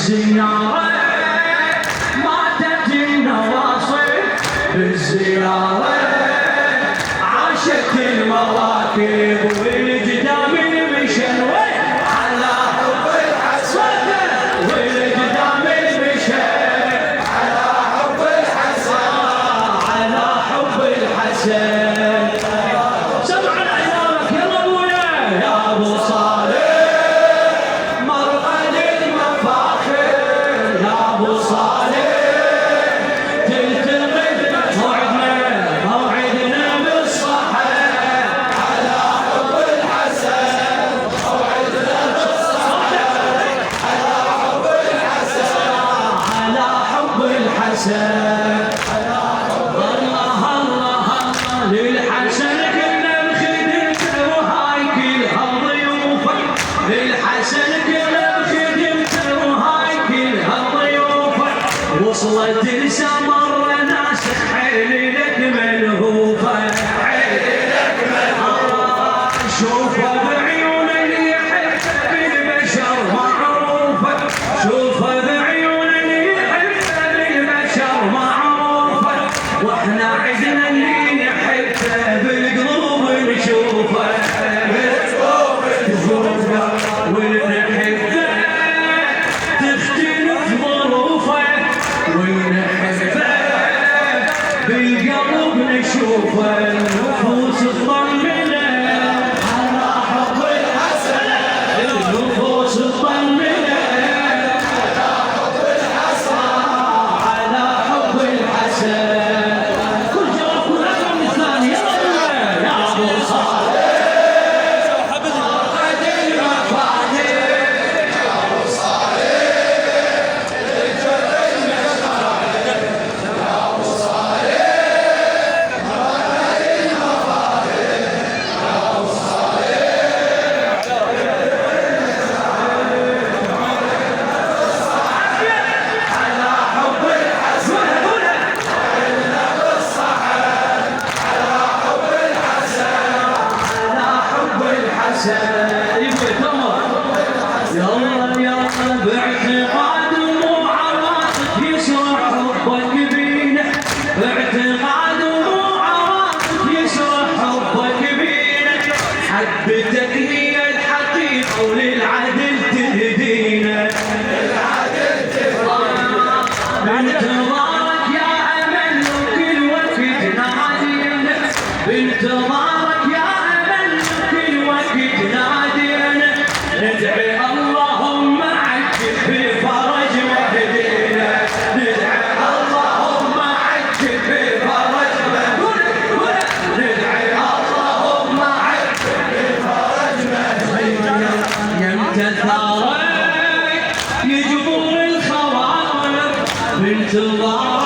بالزيارة ماتت النواصي بالزيارة عاشت المواكب والجدام المشن على حب الحسن والجدام المشن على حب الحسن على حب الحسن سمع عيالك يلا ابويا يا ابو صالح مرقد المفاخر يا ابو صالح تلتقي موعدنا بالصحة على حب الحسن موعدنا بالصحة على حب الحسن على حب الحسن الله الله الله للحسن كنا بخدمته وهاي كلها ضيوفه للحسن كنا بخدمته وهاي كلها ضيوفه وصلت السمر ناس حيل لك ملهوفه حيل لك ملهوفه شوفه بعيون اللي يحب بالبشر معروفه شوفه بعيون اللي يحب بالبشر معروفه واحنا عدنا اللي نحبه بالقلوب نشوفه بالقلوب نشوفه ونحبه تختلف ظروفه ونحبه بالقلب نشوفه النفوس تطمنه على حب الحسن النفوس تطمنه على حب الحسن على حب الحسن كل جواب كل رقم الثاني يا ابو صالح مرقد المفاخر يا ابو صالح يلا يلا باعتقاد وعواطف يسرع حبك بينا باعتقاد وعواطف يسرع حبك بينا حبتك هي الحقيقة وللعدل تهدينا للعدل تهدينا بانتظارك يا أمل وكل وقت نادينا بانتظارك يا أمل وكل وقت نادينا ندعي اللهم عجل بفرج مهدينا ندعي اللهم عجل بفرج مهدينا ندعي اللهم عجل بفرج مهدينا يمتى ثارك يجبر الخواطر بانتظار